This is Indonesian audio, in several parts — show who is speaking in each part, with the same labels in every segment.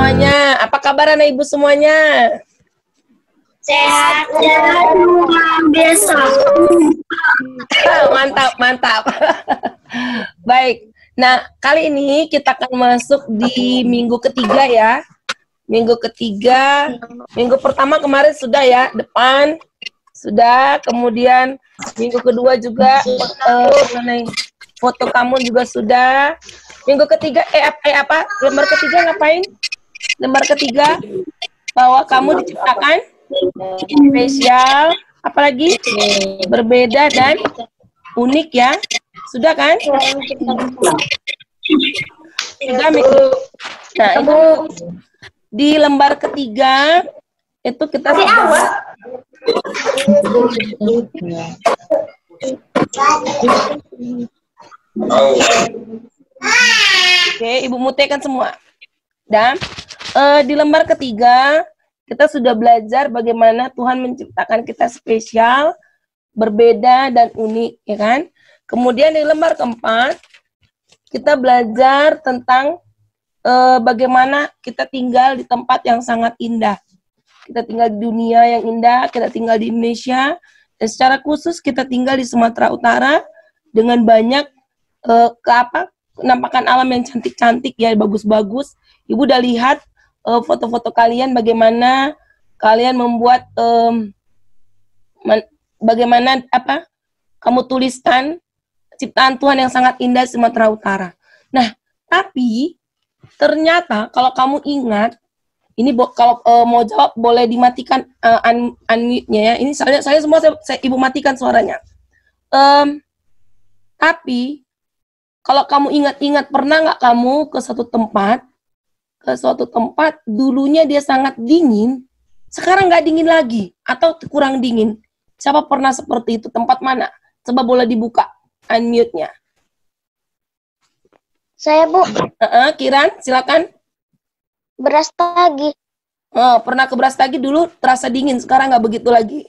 Speaker 1: semuanya. Apa kabar anak ibu semuanya?
Speaker 2: Sehat luar biasa.
Speaker 1: Mantap, mantap. Baik. Nah, kali ini kita akan masuk di minggu ketiga ya. Minggu ketiga, minggu pertama kemarin sudah ya, depan sudah, kemudian minggu kedua juga mengenai foto kamu juga sudah. Minggu ketiga lembar ketiga ngapain? Lembar ketiga bahwa kamu diciptakan spesial, apalagi berbeda dan unik ya. Sudah kan? Sudah minggu. Nah, itu di lembar ketiga itu kita Oke, Ibu mutekan semua. Dan di lembar ketiga kita sudah belajar bagaimana Tuhan menciptakan kita spesial, berbeda dan unik, ya kan? Kemudian di lembar keempat kita belajar tentang bagaimana kita tinggal di tempat yang sangat indah. Kita tinggal di dunia yang indah, kita tinggal di Indonesia, dan secara khusus kita tinggal di Sumatera Utara dengan banyak penampakan alam yang cantik-cantik ya, bagus-bagus. Ibu udah lihat foto-foto kalian, bagaimana kalian membuat bagaimana kamu tuliskan ciptaan Tuhan yang sangat indah Sumatera Utara. Nah, tapi ternyata kalau kamu ingat, ini kalau mau jawab boleh dimatikan unmute-nya ya. Ini saya semua Ibu matikan suaranya. Tapi kalau kamu ingat-ingat, pernah nggak kamu ke suatu tempat dulunya dia sangat dingin, sekarang nggak dingin lagi atau kurang dingin? Siapa pernah seperti itu? Tempat mana? Coba boleh dibuka unmute-nya.
Speaker 2: Saya, Bu.
Speaker 1: Kiran, silakan.
Speaker 2: Brastagi.
Speaker 1: Oh, pernah ke Brastagi dulu terasa dingin, sekarang nggak begitu lagi?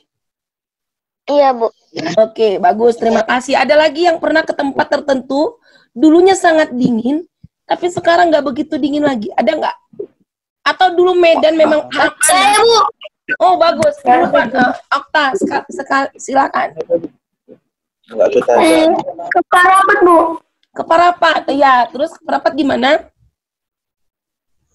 Speaker 2: Iya, Bu.
Speaker 1: Oke, bagus. Terima kasih. Ada lagi yang pernah ke tempat tertentu, dulunya sangat dingin, tapi sekarang nggak begitu dingin lagi. Ada nggak? Atau dulu Medan memang
Speaker 2: Saya, Bu.
Speaker 1: Oh, bagus. Dulu Okta, silakan.
Speaker 2: Ke Parapat, Bu.
Speaker 1: Ke Parapat, ya. Terus ke Parapat gimana?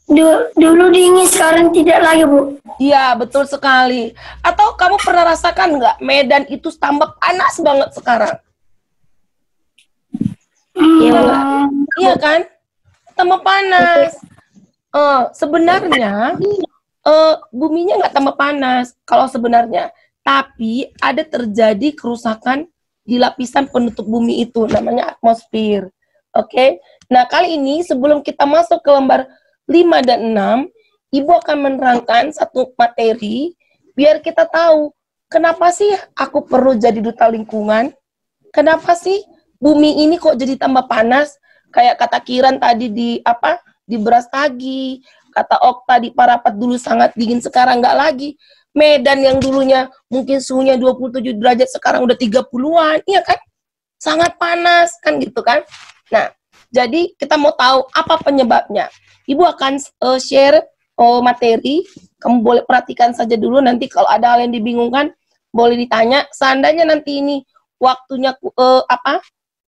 Speaker 2: Dulu dingin, sekarang tidak lagi, Bu.
Speaker 1: Iya, betul sekali. Atau kamu pernah rasakan nggak Medan itu tambah panas banget sekarang? Iya kan? Tambah panas. Sebenarnya buminya nggak tambah panas kalau sebenarnya, tapi ada terjadi kerusakan di lapisan penutup bumi itu, namanya atmosfer. Oke? Nah, kali ini sebelum kita masuk ke lembar 5 dan 6, Ibu akan menerangkan satu materi biar kita tahu kenapa sih aku perlu jadi duta lingkungan? Kenapa sih bumi ini kok jadi tambah panas? Kayak kata Kiran tadi di Brastagi, kata Okta di Parapat dulu sangat dingin, sekarang nggak lagi. Medan yang dulunya mungkin suhunya 27 derajat sekarang udah 30-an, iya kan? Sangat panas kan gitu kan? Nah, jadi kita mau tahu apa penyebabnya. Ibu akan share materi, kamu boleh perhatikan saja dulu, nanti kalau ada hal yang dibingungkan boleh ditanya. Seandainya nanti ini waktunya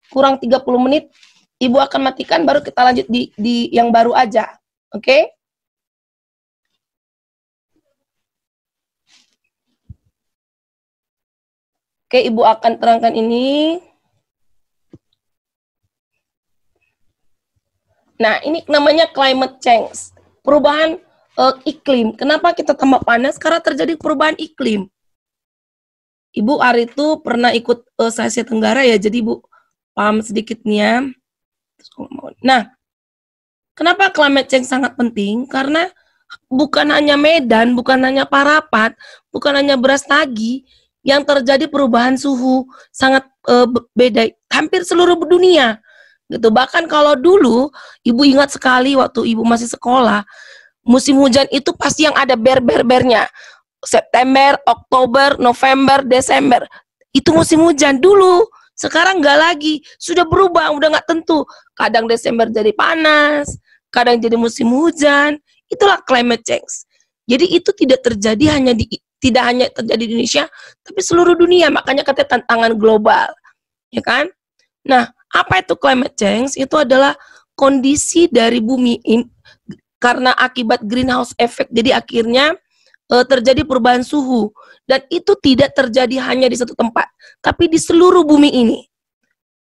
Speaker 1: kurang 30 menit, Ibu akan matikan, baru kita lanjut di yang baru aja. Oke? Oke, Ibu akan terangkan ini. Nah, ini namanya climate change. Perubahan iklim. Kenapa kita tambah panas? Karena terjadi perubahan iklim. Ibu hari itu pernah ikut Asia Tenggara ya, jadi Ibu paham sedikitnya. Nah, kenapa climate change sangat penting? Karena bukan hanya Medan, bukan hanya Parapat, bukan hanya Brastagi yang terjadi perubahan suhu sangat beda, hampir seluruh dunia gitu. Bahkan kalau dulu Ibu ingat sekali waktu Ibu masih sekolah, musim hujan itu pasti yang ada ber-ber-bernya. September, Oktober, November, Desember. Itu musim hujan dulu. Sekarang nggak lagi. Sudah berubah, udah nggak tentu. Kadang Desember jadi panas, kadang jadi musim hujan. Itulah climate change. Jadi itu tidak hanya terjadi di Indonesia, tapi seluruh dunia. Makanya katanya tantangan global, ya kan? Nah, apa itu climate change? Itu adalah kondisi dari bumi karena akibat greenhouse effect. Jadi akhirnya terjadi perubahan suhu, dan itu tidak terjadi hanya di satu tempat, tapi di seluruh bumi ini.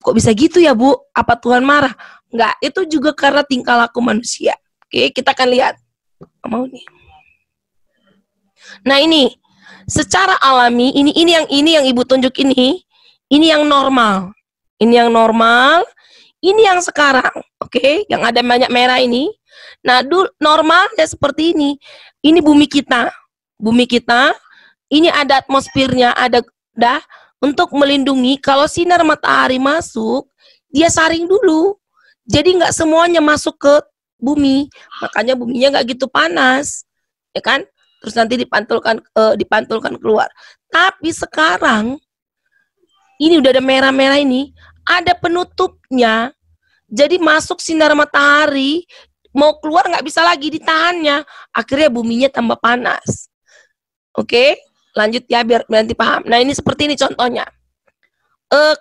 Speaker 1: Kok bisa gitu ya, Bu? Apa Tuhan marah? Enggak, itu juga karena tingkah laku manusia. Oke, kita akan lihat. Mau nih. Nah, ini secara alami, ini yang Ibu tunjuk ini yang normal. Ini yang normal, ini yang sekarang. Oke, yang ada banyak merah ini. Nah, normal ya seperti ini. Ini bumi kita. Bumi kita, ini ada atmosfernya, ada untuk melindungi kalau sinar matahari masuk, dia saring dulu. Jadi nggak semuanya masuk ke bumi, makanya buminya nggak gitu panas, ya kan? Terus nanti dipantulkan keluar. Tapi sekarang ini udah ada merah-merah ini, ada penutupnya. Jadi masuk sinar matahari, mau keluar nggak bisa lagi ditahannya. Akhirnya buminya tambah panas. Oke, lanjut ya biar nanti paham. Nah, ini seperti ini contohnya.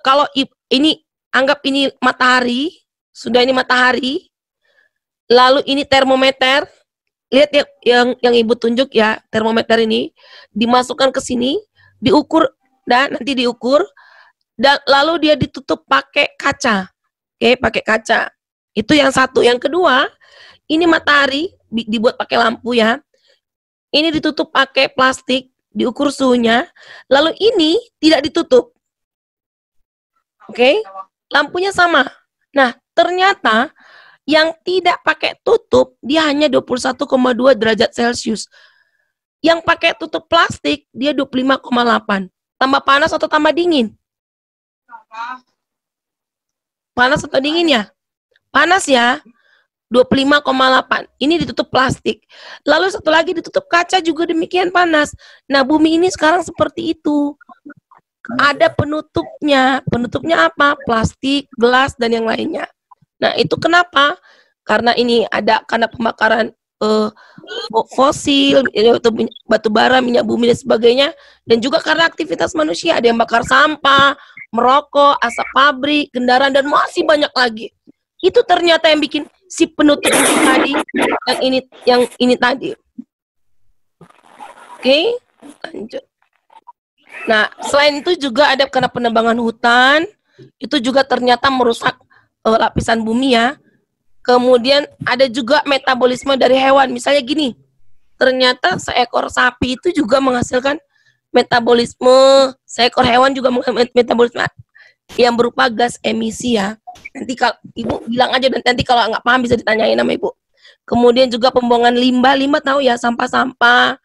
Speaker 1: Kalau ini anggap ini matahari, sudah ini matahari. Lalu ini termometer. Lihat ya, yang Ibu tunjuk ya, termometer ini dimasukkan ke sini, diukur dan nanti diukur, dan lalu dia ditutup pakai kaca. Oke, pakai kaca. Itu yang satu. Yang kedua, ini matahari dibuat pakai lampu ya. Ini ditutup pakai plastik, diukur suhunya, lalu ini tidak ditutup. Oke, lampunya sama. Nah, ternyata yang tidak pakai tutup, dia hanya 21,2 derajat Celcius. Yang pakai tutup plastik, dia 25,8. Tambah panas atau tambah dingin? Panas atau dingin ya? Panas ya. 25,8. Ini ditutup plastik. Lalu satu lagi ditutup kaca juga demikian panas. Nah, bumi ini sekarang seperti itu. Ada penutupnya. Penutupnya apa? Plastik, gelas, dan yang lainnya. Nah, itu kenapa? Karena ini ada karena pembakaran fosil, batu bara, minyak bumi, dan sebagainya. Dan juga karena aktivitas manusia. Ada yang bakar sampah, merokok, asap pabrik, kendaraan, dan masih banyak lagi. Itu ternyata yang bikin si penutup itu tadi, yang ini tadi. Oke, lanjut. Nah, selain itu juga ada karena penebangan hutan, itu juga ternyata merusak lapisan bumi ya. Kemudian ada juga metabolisme dari hewan. Misalnya gini, ternyata seekor sapi itu juga menghasilkan metabolisme, seekor hewan juga menghasilkan metabolisme yang berupa gas emisi ya. Nanti kalau Ibu bilang aja, dan nanti kalau nggak paham bisa ditanyain sama Ibu. Kemudian juga pembuangan limbah tahu ya, sampah-sampah,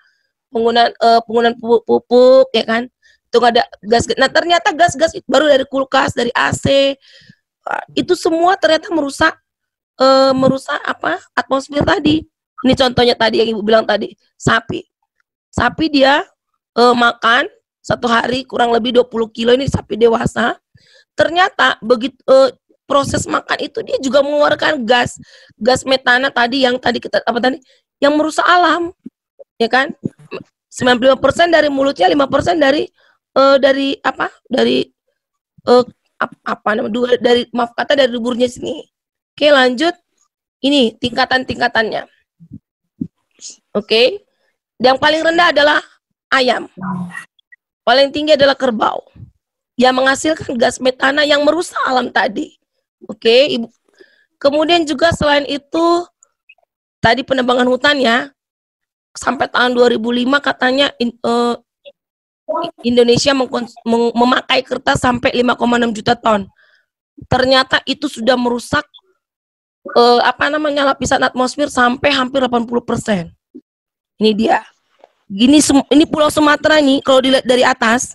Speaker 1: penggunaan pupuk ya kan. Itu ada gas. Nah, ternyata gas-gas baru dari kulkas, dari AC, itu semua ternyata merusak apa? Atmosfer tadi. Ini contohnya tadi yang Ibu bilang tadi, sapi. Sapi dia makan satu hari kurang lebih 20 kilo, ini sapi dewasa. Ternyata begitu proses makan itu dia juga mengeluarkan gas metana tadi yang yang merusak alam, ya kan? 95% dari mulutnya, 5% dari duburnya sini. Oke, lanjut. Ini tingkatan-tingkatannya. Oke. Yang paling rendah adalah ayam. Paling tinggi adalah kerbau yang menghasilkan gas metana yang merusak alam tadi. Oke, Ibu. Kemudian juga selain itu tadi penebangan hutan ya. Sampai tahun 2005 katanya Indonesia memakai kertas sampai 5,6 juta ton. Ternyata itu sudah merusak lapisan atmosfer sampai hampir 80%. Ini dia. Ini Pulau Sumatera nih, kalau dilihat dari atas,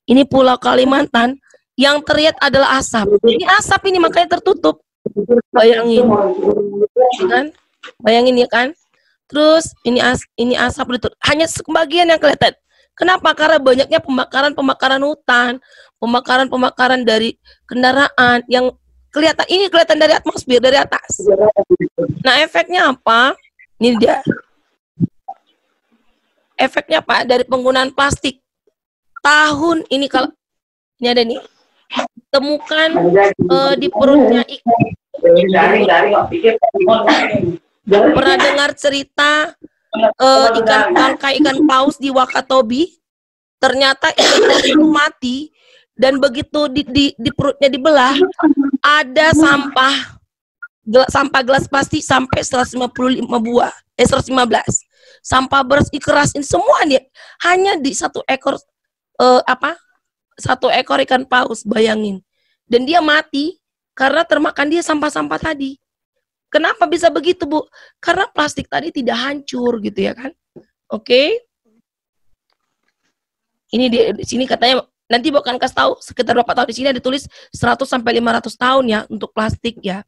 Speaker 1: ini Pulau Kalimantan, yang terlihat adalah asap. Ini asap ini makanya tertutup. Bayangin, kan? Bayangin ya kan? Terus ini asap itu hanya sebagian yang kelihatan. Kenapa? Karena banyaknya pembakaran hutan, pembakaran dari kendaraan yang kelihatan dari atmosfer, dari atas. Nah, efeknya apa? Ini dia. Efeknya apa? Dari penggunaan plastik. Tahun ini kalau ini ada nih. Temukan di perutnya ikan. Pernah dengar cerita ikan paus di Wakatobi? Ternyata ikan paus itu mati dan begitu di perutnya dibelah, ada sampah gelas plastik sampai 155 buah, 115. Sampah beras keras ini semua nih hanya di satu ekor satu ekor ikan paus, bayangin. Dan dia mati karena termakan dia sampah-sampah tadi. Kenapa bisa begitu, Bu? Karena plastik tadi tidak hancur gitu ya kan. Oke. Ini di sini katanya nanti bukan kasih tahu sekitar berapa tahun, di sini ada ditulis 100 sampai 500 tahun ya untuk plastik ya.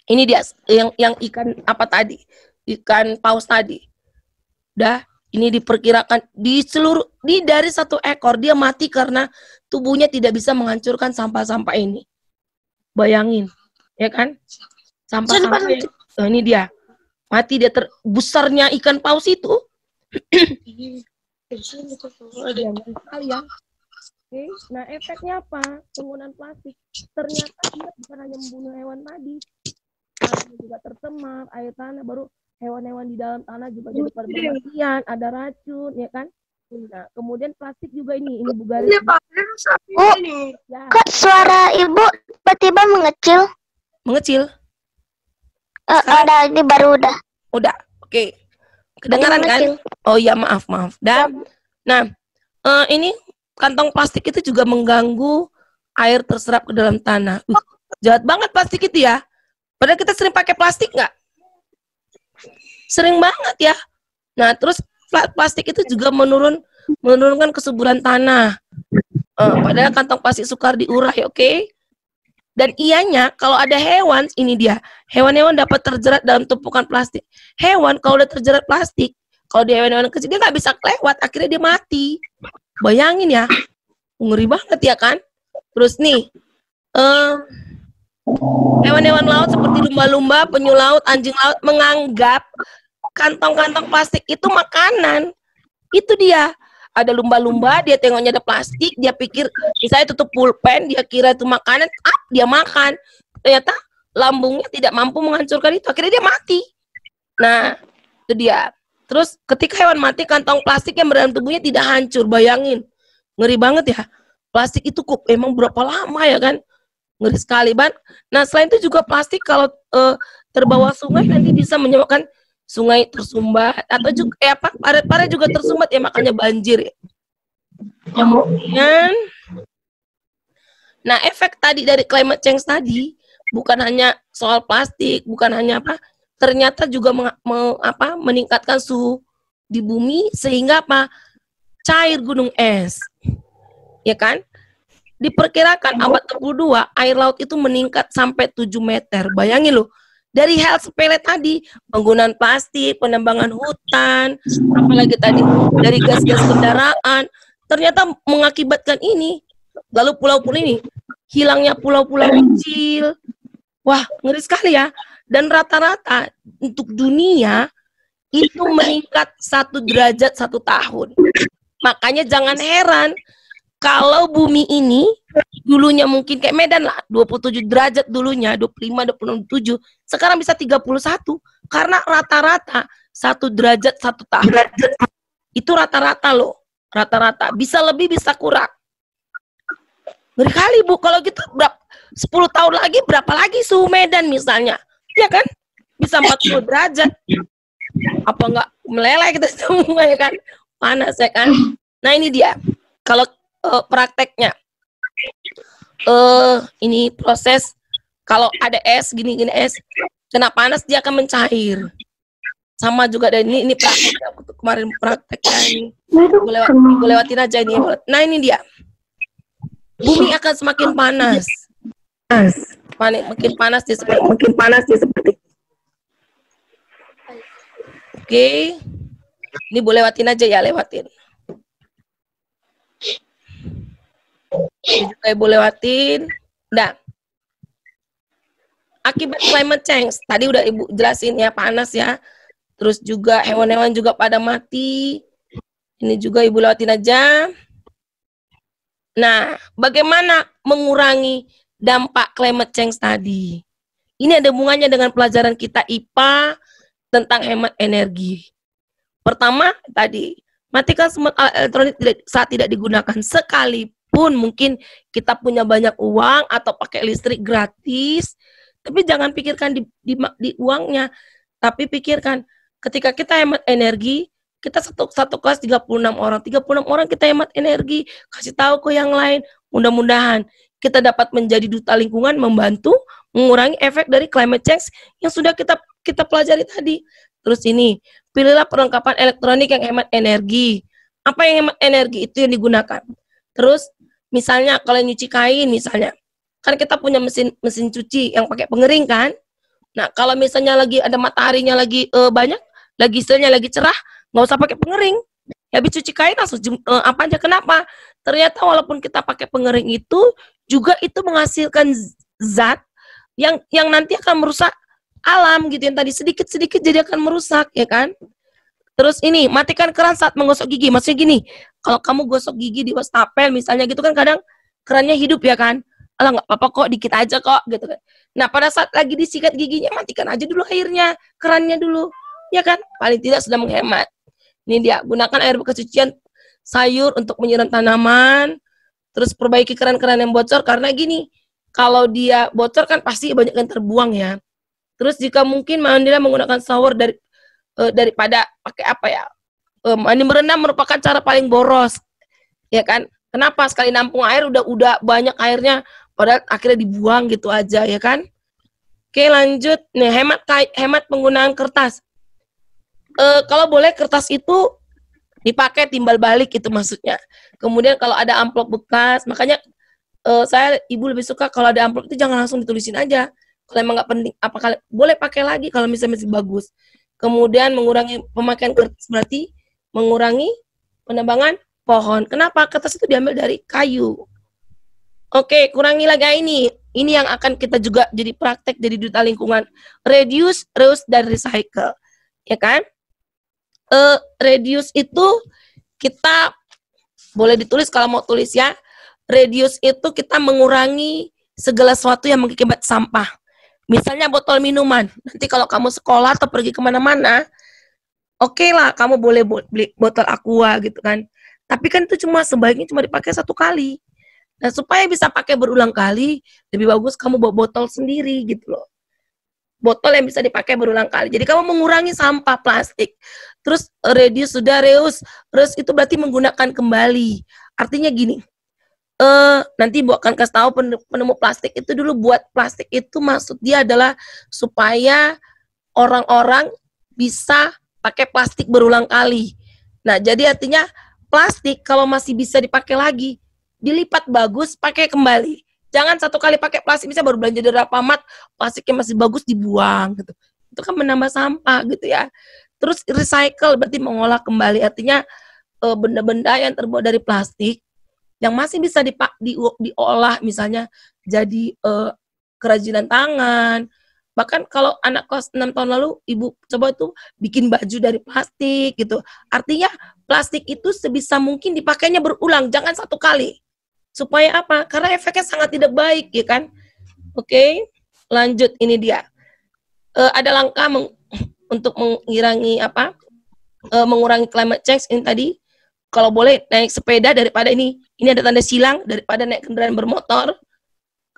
Speaker 1: Ini dia yang ikan apa tadi? Ikan paus tadi. Udah, ini diperkirakan dari satu ekor dia mati karena tubuhnya tidak bisa menghancurkan sampah-sampah ini. Bayangin, ya kan? Sampah-sampah. Oh, ini dia. Mati dia besarnya ikan paus itu. Oke. Nah, efeknya apa? Penggunaan plastik. Ternyata dia bukan hanya membunuh hewan tadi. Tanah juga tercemar, air tanah, baru hewan-hewan di dalam tanah juga jadi permatian, ada racun, ya kan? Nah, kemudian plastik juga ini bugaris.
Speaker 2: Ya. Kok suara ibu tiba-tiba mengecil?
Speaker 1: Mengecil?
Speaker 2: Ada, ini baru udah.
Speaker 1: Udah, oke. Kedengaran kan? Oh iya, maaf. Dan, nah, ini kantong plastik itu juga mengganggu air terserap ke dalam tanah. Jahat banget plastik itu ya. Padahal kita sering pakai plastik nggak? Sering banget ya. Nah, terus plastik itu juga menurunkan kesuburan tanah. Padahal kantong plastik sukar diurai, oke? Dan ianya kalau ada hewan, ini dia. Hewan-hewan dapat terjerat dalam tumpukan plastik. Hewan kalau udah terjerat plastik, kalau dia hewan-hewan kecil dia nggak bisa lewat, akhirnya dia mati. Bayangin ya, ngeri banget ya kan? Terus nih, hewan-hewan laut seperti lumba-lumba, penyu laut, anjing laut menganggap kantong-kantong plastik itu makanan. Itu dia. Ada lumba-lumba, dia tengoknya ada plastik, dia pikir, misalnya tutup pulpen, dia kira itu makanan, dia makan. Ternyata lambungnya tidak mampu menghancurkan itu, akhirnya dia mati. Nah, itu dia. Terus ketika hewan mati, kantong plastik yang berada dalam tubuhnya tidak hancur, bayangin. Ngeri banget ya. Plastik itu emang berapa lama ya kan? Ngeri sekali, Ban. Nah, selain itu juga plastik kalau terbawa sungai nanti bisa menyebabkan sungai tersumbat atau juga parit-parit juga tersumbat ya, makanya banjir ya. Kemudian, nah efek tadi dari climate change tadi bukan hanya soal plastik, bukan hanya ternyata juga meningkatkan suhu di bumi sehingga cair gunung es, ya kan? Diperkirakan abad 22 air laut itu meningkat sampai 7 meter. Bayangin loh. Dari hal sepele tadi, penggunaan plastik, penebangan hutan, apalagi tadi dari gas-gas kendaraan, ternyata mengakibatkan ini. Lalu pulau-pulau ini, hilangnya pulau-pulau kecil. Wah, ngeri sekali ya. Dan rata-rata untuk dunia itu meningkat 1 derajat 1 tahun. Makanya jangan heran kalau bumi ini dulunya mungkin kayak Medan lah, 27 derajat dulunya, 25, 27, sekarang bisa 31, karena rata-rata 1 derajat 1 tahun. Itu rata-rata loh, rata-rata. Bisa lebih, bisa kurang. Ngeri kali, Bu, kalau gitu 10 tahun lagi berapa lagi suhu Medan misalnya, ya kan? Bisa 40 derajat. Apa enggak meleleh kita semua ya kan? Panas ya kan? Nah ini dia, kalau prakteknya. Ini proses kalau ada es gini es kena panas dia akan mencair. Sama juga dan ini prakteknya kemarin prakteknya ini. Gue lewatin aja ini. Nah ini dia. Bumi akan semakin panas. Makin panas dia seperti. Oke. Ini boleh lewatin aja ya, lewatin. Ini juga ibu lewatin. Nah, akibat climate change, tadi udah Ibu jelasin ya, panas ya. Terus juga hewan-hewan juga pada mati. Ini juga Ibu lewatin aja. Nah, bagaimana mengurangi dampak climate change tadi? Ini ada hubungannya dengan pelajaran kita IPA tentang hemat energi. Pertama, tadi, matikan semua alat elektronik saat tidak digunakan. Sekalipun mungkin kita punya banyak uang atau pakai listrik gratis, tapi jangan pikirkan di uangnya, tapi pikirkan ketika kita hemat energi, kita satu kelas 36 orang. 36 orang kita hemat energi, kasih tahu ke yang lain. Mudah-mudahan kita dapat menjadi duta lingkungan, membantu mengurangi efek dari climate change yang sudah kita pelajari tadi. Terus ini, pilihlah perlengkapan elektronik yang hemat energi. Apa yang hemat energi itu yang digunakan. Terus misalnya kalau nyuci kain misalnya, kan kita punya mesin cuci yang pakai pengering kan. Nah, kalau misalnya lagi ada mataharinya lagi banyak, lagi istilahnya lagi cerah, nggak usah pakai pengering. Ya, habis cuci kain langsung apa aja. Kenapa? Ternyata walaupun kita pakai pengering itu juga itu menghasilkan zat yang nanti akan merusak alam gitu, yang tadi sedikit-sedikit jadi akan merusak, ya kan? Terus ini, matikan keran saat menggosok gigi. Maksudnya gini, kalau kamu gosok gigi di wastafel misalnya gitu kan, kadang kerannya hidup ya kan? Alah, nggak apa-apa kok, dikit aja kok gitu kan. Nah, pada saat lagi disikat giginya, matikan aja dulu airnya, kerannya dulu, ya kan? Paling tidak sudah menghemat. Ini dia, gunakan air bekas cucian sayur untuk menyiram tanaman. Terus perbaiki keran-keran yang bocor, karena gini, kalau dia bocor kan pasti banyak yang terbuang ya. Terus jika mungkin mandilah menggunakan shower daripada pakai apa ya, mandi merendam merupakan cara paling boros, ya kan? Kenapa? Sekali nampung air udah banyak airnya, padahal akhirnya dibuang gitu aja, ya kan? Oke, lanjut. Nih, hemat penggunaan kertas. Kalau boleh kertas itu dipakai timbal balik itu maksudnya. Kemudian kalau ada amplop bekas, makanya Ibu lebih suka kalau ada amplop itu jangan langsung ditulisin aja. Kalau emang nggak penting, boleh pakai lagi kalau misalnya masih bagus. Kemudian mengurangi pemakaian kertas berarti mengurangi penebangan pohon. Kenapa? Kertas itu diambil dari kayu. Oke, kurangi lagi ini. Ini yang akan kita juga jadi praktek jadi duta lingkungan. Reduce, reuse, dan recycle. Ya kan? Reduce itu kita boleh ditulis kalau mau tulis ya. Reduce itu kita mengurangi segala sesuatu yang mengakibat sampah. Misalnya botol minuman. Nanti kalau kamu sekolah atau pergi kemana-mana, oke lah kamu boleh beli botol aqua gitu kan. Tapi kan itu sebaiknya cuma dipakai 1 kali. Nah, supaya bisa pakai berulang kali, lebih bagus kamu bawa botol sendiri gitu loh. Botol yang bisa dipakai berulang kali. Jadi kamu mengurangi sampah plastik. Terus reduce sudah, reuse. Reuse itu berarti menggunakan kembali. Artinya gini, nanti Ibu akan kasih tahu penemu plastik itu dulu. Buat plastik itu maksud dia adalah supaya orang-orang bisa pakai plastik berulang kali. Nah, jadi artinya plastik kalau masih bisa dipakai lagi, dilipat bagus, pakai kembali. Jangan 1 kali pakai plastik, bisa baru belanja dari Alfamart, plastiknya masih bagus dibuang gitu. Itu kan menambah sampah gitu ya. Terus recycle berarti mengolah kembali, artinya benda-benda yang terbuat dari plastik yang masih bisa diolah misalnya jadi kerajinan tangan. Bahkan kalau anak kelas 6 tahun lalu Ibu coba tuh bikin baju dari plastik gitu. Artinya plastik itu sebisa mungkin dipakainya berulang, jangan 1 kali. Supaya apa? Karena efeknya sangat tidak baik, ya kan? Oke, lanjut. Ini dia. Ada langkah untuk mengurangi mengurangi climate change ini tadi. Kalau boleh naik sepeda daripada ini ada tanda silang, daripada naik kendaraan bermotor.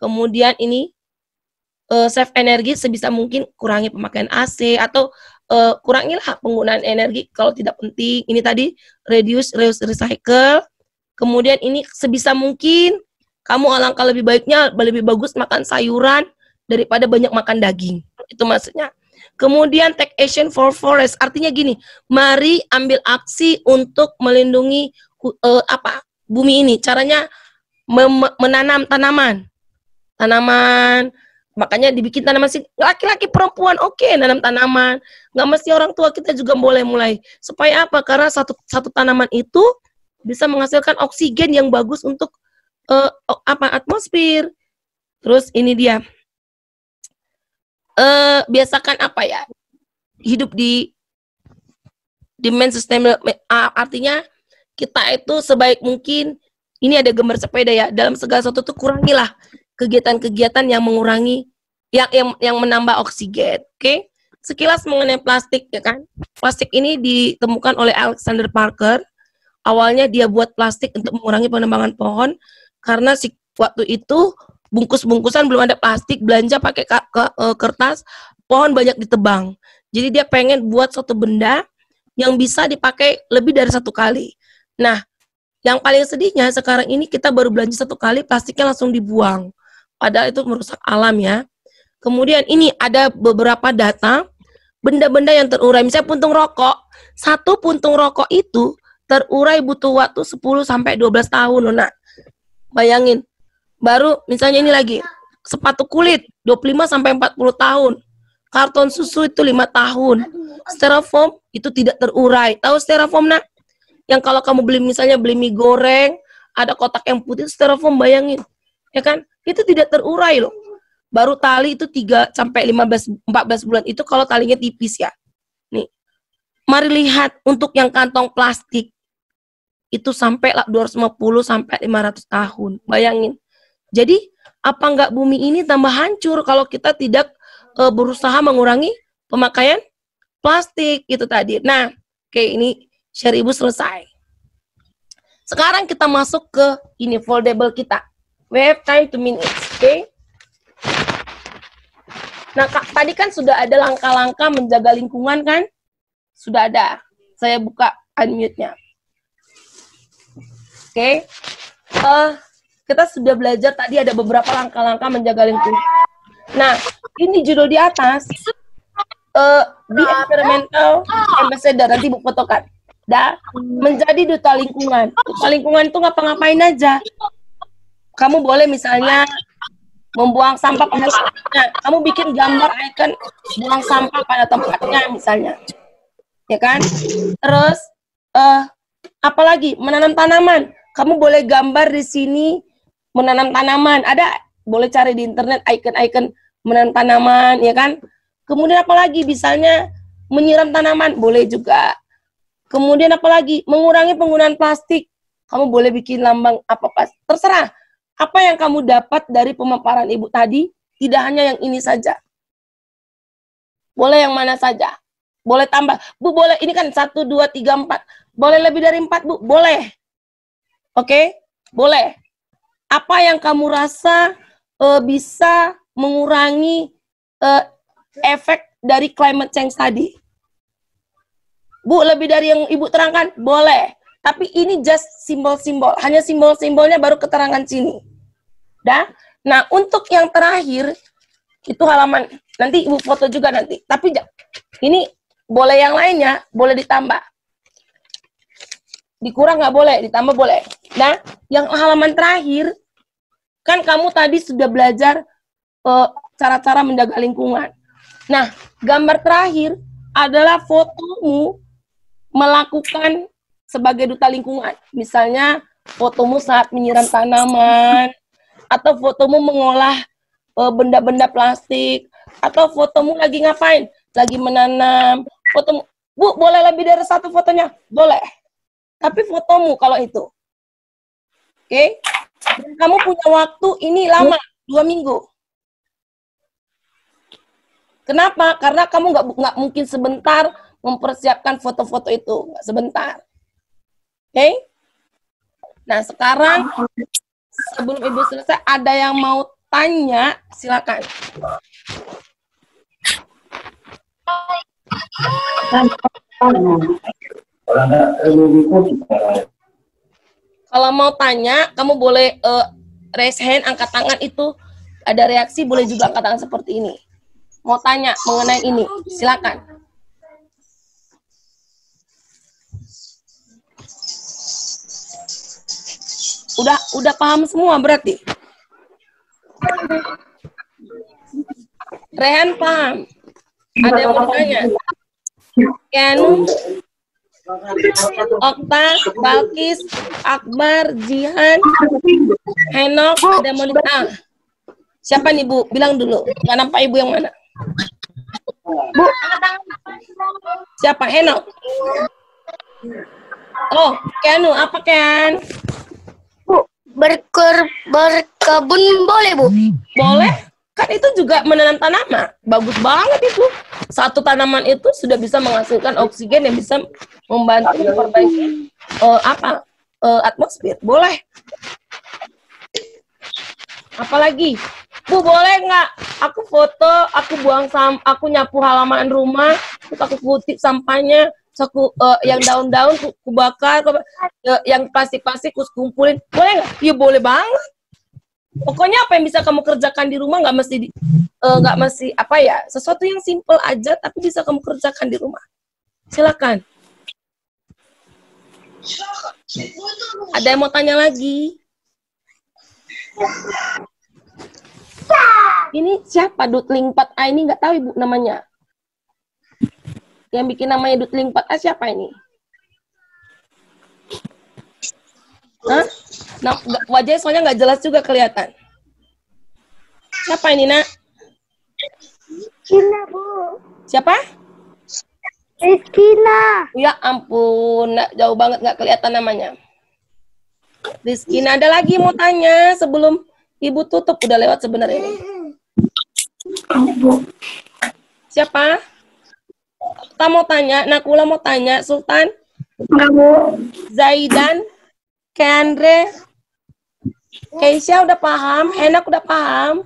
Speaker 1: Kemudian ini save energi, sebisa mungkin kurangi pemakaian AC atau kurangilah penggunaan energi kalau tidak penting. Ini tadi reduce, reuse, recycle. Kemudian ini sebisa mungkin kamu alangkah lebih baiknya lebih bagus makan sayuran daripada banyak makan daging. Itu maksudnya. Kemudian take action for forest, artinya gini, mari ambil aksi untuk melindungi bumi ini. Caranya menanam tanaman, makanya dibikin tanaman sih, laki-laki perempuan oke, nanam tanaman, nggak mesti orang tua, kita juga boleh mulai. Supaya apa? Karena satu tanaman itu bisa menghasilkan oksigen yang bagus untuk atmosfer. Terus ini dia. Biasakan apa ya? Hidup di demand sustainable, artinya kita itu sebaik mungkin, ini ada gambar sepeda ya, dalam segala sesuatu tuh kurangilah kegiatan-kegiatan yang mengurangi, yang menambah oksigen. Oke? Sekilas mengenai plastik ya kan. Plastik ini ditemukan oleh Alexander Parker. Awalnya dia buat plastik untuk mengurangi penebangan pohon, karena waktu itu bungkus-bungkusan belum ada plastik, belanja pakai kertas, pohon banyak ditebang. Jadi dia pengen buat suatu benda yang bisa dipakai lebih dari satu kali. Nah, yang paling sedihnya sekarang ini kita baru belanja satu kali, plastiknya langsung dibuang. Padahal itu merusak alam ya. Kemudian ini ada beberapa data, benda-benda yang terurai. Misalnya puntung rokok. Satu puntung rokok itu terurai butuh waktu 10-12 tahun. Nah, bayangin. Baru misalnya ini lagi, sepatu kulit 25-40 tahun. Karton susu itu 5 tahun. Styrofoam itu tidak terurai. Tahu styrofoam, nak? Yang kalau kamu misalnya beli mie goreng, ada kotak yang putih, styrofoam, bayangin. Ya kan? Itu tidak terurai loh. Baru tali itu 3-14 bulan. Itu kalau talinya tipis ya. Nih. Mari lihat untuk yang kantong plastik. Itu sampai 250-500 tahun. Bayangin. Jadi, apa nggak bumi ini tambah hancur kalau kita tidak berusaha mengurangi pemakaian plastik itu tadi. Nah, oke, ini share ibu selesai. Sekarang kita masuk ke ini foldable kita. We have time 2 minutes, oke? Nah, tadi kan sudah ada langkah-langkah menjaga lingkungan kan? Sudah ada. Saya buka unmute-nya. Oke. Kita sudah belajar tadi ada beberapa langkah-langkah menjaga lingkungan. Nah, ini judul di atas. Be environmental ambassador, nanti bu fotokan. Menjadi duta lingkungan. Duta lingkungan itu ngapa-ngapain aja. Kamu boleh misalnya membuang sampah pada tempatnya. Kamu bikin gambar ikon buang sampah pada tempatnya misalnya. Ya kan? Terus apalagi menanam tanaman. Kamu boleh gambar di sini menanam tanaman. Ada, boleh cari di internet ikon-ikon menanam tanaman, ya kan? Kemudian apalagi misalnya menyiram tanaman, boleh juga. Kemudian apalagi mengurangi penggunaan plastik. Kamu boleh bikin lambang apa pas. Terserah. Apa yang kamu dapat dari pemaparan ibu tadi, tidak hanya yang ini saja. Boleh yang mana saja. Boleh tambah. Bu, boleh, ini kan 1, 2, 3, 4. Boleh lebih dari 4, Bu? Boleh. Oke? Boleh. Apa yang kamu rasa bisa mengurangi efek dari climate change tadi? Bu, lebih dari yang ibu terangkan? Boleh. Tapi ini just simbol-simbol. Hanya simbol-simbolnya baru keterangan sini. Dah? Nah, untuk yang terakhir, itu halaman. Nanti ibu foto juga nanti. Tapi ini boleh yang lainnya, boleh ditambah. Dikurang nggak boleh, ditambah boleh. Nah, yang halaman terakhir, kan kamu tadi sudah belajar cara-cara menjaga lingkungan. Nah, gambar terakhir adalah fotomu melakukan sebagai duta lingkungan. Misalnya, fotomu saat menyiram tanaman, atau fotomu mengolah benda-benda plastik, atau fotomu lagi ngapain? Lagi menanam. Fotomu, Bu, boleh lebih dari 1 fotonya? Boleh. Tapi fotomu kalau itu. Oke? Dan kamu punya waktu ini lama, 2 minggu. Kenapa? Karena kamu nggak mungkin sebentar mempersiapkan foto-foto itu. Nggak sebentar. Oke? Nah, sekarang sebelum ibu selesai, ada yang mau tanya, silakan. Kalau mau tanya, kamu boleh raise hand, angkat tangan itu. Ada reaksi, boleh juga angkat tangan seperti ini. Mau tanya mengenai ini, silakan. Udah paham semua berarti? Rehan paham? Ada yang mau tanya? Kenu, Okta, Balkis, Akbar, Jihan, Henok, ada mau ditanya? Siapa nih Bu? Bilang dulu. Nggak nampak Ibu yang mana?
Speaker 2: Bu.
Speaker 1: Siapa? Henok? Oh, Keanu. Apa Ken?
Speaker 2: Bu, berkebun boleh, Bu?
Speaker 1: Boleh. Kan itu juga menanam tanaman. Bagus banget itu. Satu tanaman itu sudah bisa menghasilkan oksigen yang bisa membantu memperbaiki atmosfer. Boleh. Apalagi? Bu, boleh nggak aku foto, aku buang aku nyapu halaman rumah, terus aku kutip sampahnya, terus aku yang daun-daun aku bakar, yang plastik-plastik aku kumpulin. Boleh nggak? Ya boleh banget. Pokoknya apa yang bisa kamu kerjakan di rumah nggak mesti apa ya, sesuatu yang simple aja tapi bisa kamu kerjakan di rumah. Silakan. Ada yang mau tanya lagi? Ini siapa Dutling 4A ini? Nggak tahu Ibu namanya. Yang bikin namanya Dutling 4A siapa ini? Hah? Nah, wajahnya soalnya nggak jelas juga kelihatan. Siapa ini, Nak?
Speaker 2: Rizkina, Bu.
Speaker 1: Siapa?
Speaker 2: Rizkina.
Speaker 1: Ya ampun, Nak, jauh banget nggak kelihatan namanya. Rizkina, ada lagi mau tanya sebelum Ibu tutup, udah lewat sebenarnya ini. Siapa? Kita mau tanya, Nakula mau tanya, Sultan?
Speaker 2: Enggak, Bu.
Speaker 1: Zaidan? Keandre? Keisha udah paham? Enak udah paham?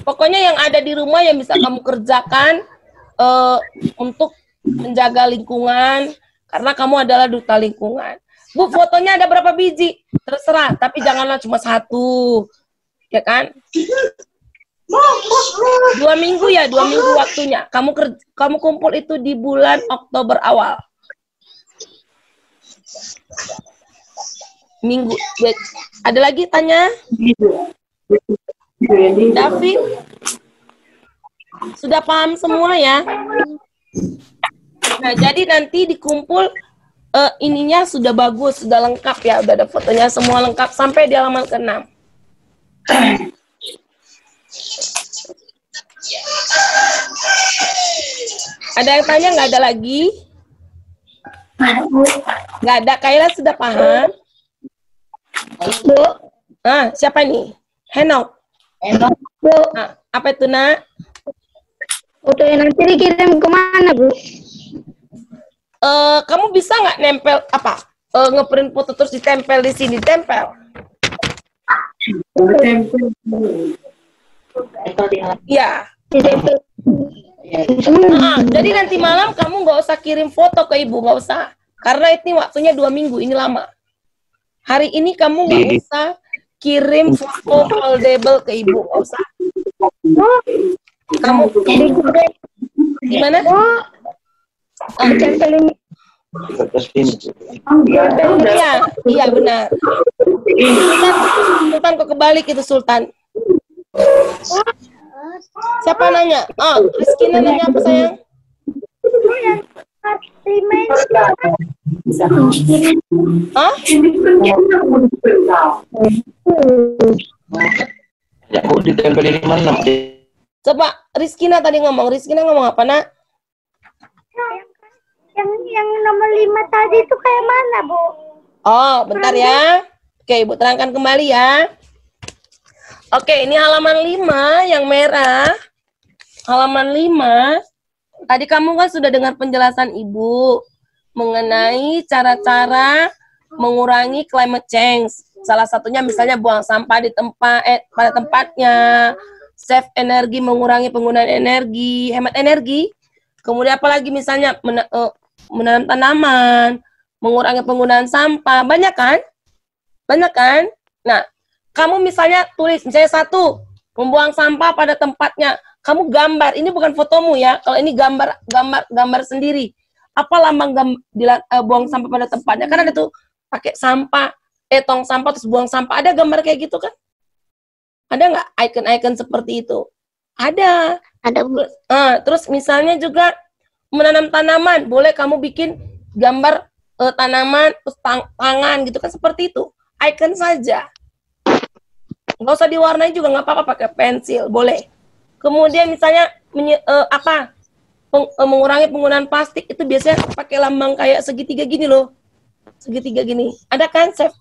Speaker 1: Pokoknya yang ada di rumah yang bisa kamu kerjakan untuk menjaga lingkungan, karena kamu adalah duta lingkungan. Bu, fotonya ada berapa biji? Terserah, tapi janganlah cuma satu. Ya kan? 2 minggu ya, 2 minggu waktunya. Kamu kumpul itu di bulan Oktober awal. Minggu. Ada lagi tanya? David? Sudah paham semua ya? Nah, jadi nanti dikumpul ininya sudah bagus, sudah lengkap ya, udah ada fotonya semua lengkap sampai di halaman ke-6. Ada yang tanya? Nggak ada lagi? Nggak ada. Kaila sudah paham?
Speaker 2: Bu.
Speaker 1: Siapa nih? Henok.
Speaker 2: Bu.
Speaker 1: Apa itu, Nak?
Speaker 2: Foto yang nanti dikirim kemana, Bu?
Speaker 1: Kamu bisa nggak nempel apa? Ngeprint foto terus ditempel di sini, tempel. Iya. Jadi nanti malam kamu nggak usah kirim foto ke Ibu, nggak usah. Karena ini waktunya 2 minggu, ini lama. Hari ini kamu nggak usah kirim foto foldable ke Ibu, nggak usah. Kamu gimana? Iya benar. Sultan kok kebalik itu Sultan. Siapa nanya? Rizkina nanya apa sayang?
Speaker 3: Ya, Bu, ditempelin di mana?
Speaker 1: Coba Rizkina tadi ngomong. Rizkina ngomong apa, Nak?
Speaker 2: Yang nomor 5 tadi itu kayak mana, Bu?
Speaker 1: Oh, bentar ya. Oke, Ibu terangkan kembali ya. Oke, ini halaman 5 yang merah. Halaman 5. Tadi kamu kan sudah dengar penjelasan Ibu mengenai cara-cara mengurangi climate change. Salah satunya misalnya buang sampah di pada tempatnya, save energi, mengurangi penggunaan energi, hemat energi. Kemudian apalagi misalnya menanam tanaman, mengurangi penggunaan sampah, banyak kan? Banyak kan? Nah, kamu misalnya tulis, misalnya 1, membuang sampah pada tempatnya. Kamu gambar, ini bukan fotomu ya. Kalau ini gambar sendiri. Apa lambang buang sampah pada tempatnya? Kan ada tuh pakai sampah, tong sampah terus buang sampah. Ada gambar kayak gitu kan? Ada nggak icon-icon seperti itu? Ada.
Speaker 2: Ada, Bu.
Speaker 1: Terus misalnya juga menanam tanaman, boleh kamu bikin gambar tanaman, terus tangan gitu kan, seperti itu. Icon saja. Nggak usah diwarnai juga nggak apa-apa, pakai pensil boleh. Kemudian misalnya mengurangi penggunaan plastik itu biasanya pakai lambang kayak segitiga gini loh, segitiga gini. Ada kan save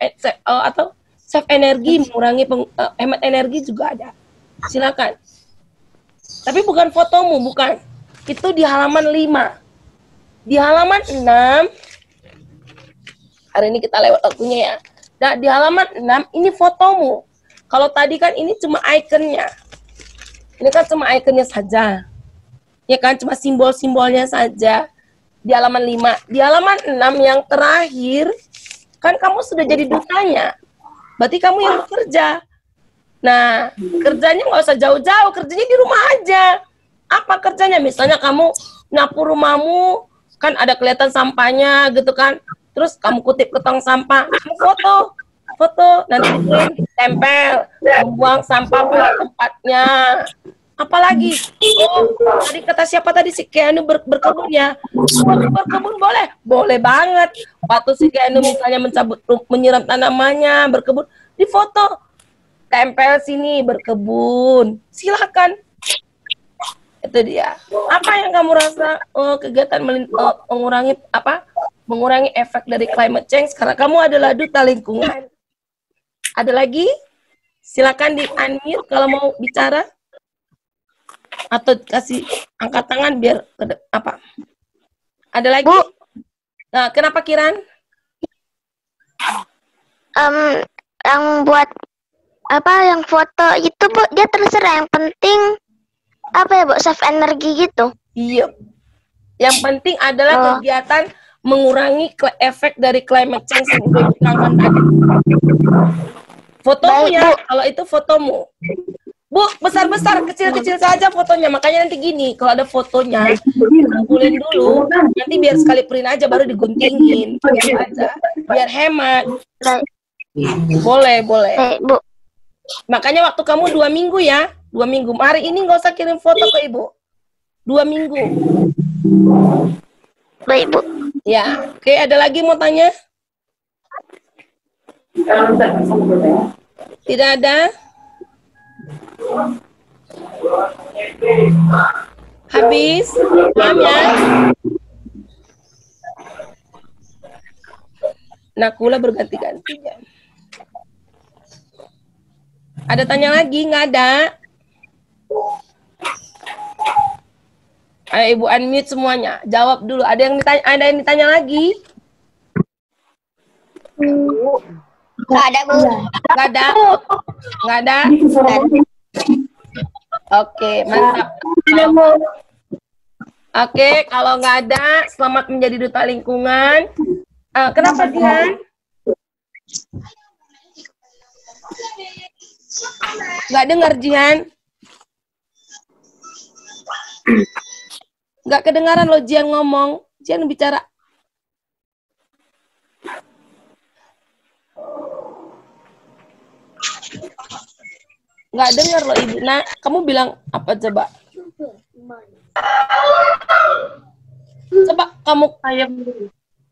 Speaker 1: energi, mengurangi hemat energi juga ada. Silakan. Tapi bukan fotomu, bukan. Itu di halaman 5. Di halaman 6, hari ini kita lewat waktunya ya. Nah, di halaman 6 ini fotomu. Kalau tadi kan ini cuma ikonnya. Ini kan cuma ikonnya saja. Ya kan, cuma simbol-simbolnya saja. Di halaman 5. Di halaman 6 yang terakhir, kan kamu sudah jadi dutanya. Berarti kamu yang bekerja. Nah, kerjanya nggak usah jauh-jauh, kerjanya di rumah aja. Apa kerjanya? Misalnya kamu nyapu rumahmu, kan ada kelihatan sampahnya gitu kan. Terus kamu kutip ke tong sampah, kamu foto, nanti tempel, membuang sampah pada tempatnya. Apalagi, tadi kata siapa tadi, si Keanu berkebun ya. Berkebun boleh banget. Waktu si Keanu misalnya menyiram tanamannya, berkebun, di foto, tempel sini berkebun, silakan. Itu dia. Apa yang kamu rasa kegiatan mengurangi efek dari climate change karena kamu adalah duta lingkungan? Ada lagi? Silakan di unmute kalau mau bicara. Atau kasih angkat tangan biar apa? Ada lagi? Bu. Nah, kenapa Kiran?
Speaker 4: Yang buat yang foto itu Bu, dia terserah, yang penting Bu, save energi gitu. Iya.
Speaker 1: Yang penting adalah kegiatan mengurangi efek dari climate change yang udah diterangkan tadi. Fotomu baik, ya, Bu. Kalau itu fotomu. Bu, besar-besar, kecil-kecil saja fotonya. Makanya nanti gini, kalau ada fotonya, kumpulin dulu. Nanti biar sekali print aja, baru diguntingin. Biar hemat. Boleh.
Speaker 4: Baik, Bu.
Speaker 1: Makanya waktu kamu 2 minggu ya. 2 minggu. Hari ini nggak usah kirim foto ke Ibu. 2 minggu.
Speaker 4: Baik, Bu.
Speaker 1: Ya, oke. Ada lagi mau tanya? Tidak ada? Habis? Paham ya? Nakula berganti-ganti. Ada tanya lagi? Nggak ada? Ayo Ibu unmute semuanya. Jawab dulu. Ada yang ditanya lagi?
Speaker 4: Nggak ada, Bu.
Speaker 1: Nggak ada? Nggak ada? Oke, mantap. Oke, kalau nggak ada, selamat menjadi duta lingkungan. Kenapa Jihan? Nggak dengar Jihan? Nggak kedengaran lo Jihan ngomong. Jihan bicara. Nggak dengar loh Ibu. Nah, kamu bilang apa coba? Coba kamu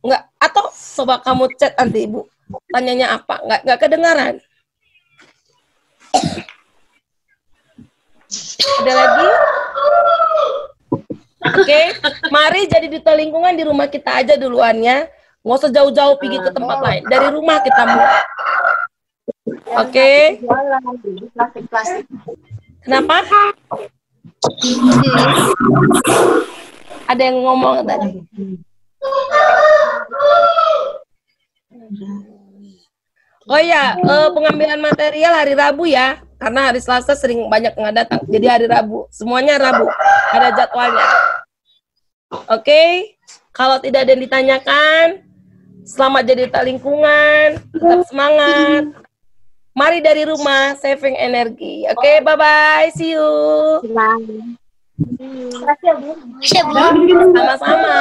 Speaker 1: nggak, atau coba kamu chat nanti Ibu. Tanyanya apa? Nggak kedengaran. Ada lagi? Oke, mari jadi duta lingkungan di rumah kita aja duluannya. Nggak usah jauh-jauh pergi ke tempat lain. Dari rumah kita mulai. Oke. Kenapa? Ada yang ngomong tadi. Oh ya, pengambilan material hari Rabu ya. Karena hari Selasa sering banyak nggak datang. Jadi hari Rabu. Semuanya Rabu. Ada jadwalnya. Oke. Kalau tidak ada yang ditanyakan, selamat jadi duta lingkungan. Tetap semangat. Mari dari rumah, saving energi. Oke, bye-bye. See you.
Speaker 4: Terima kasih, Bu.
Speaker 1: Sama-sama.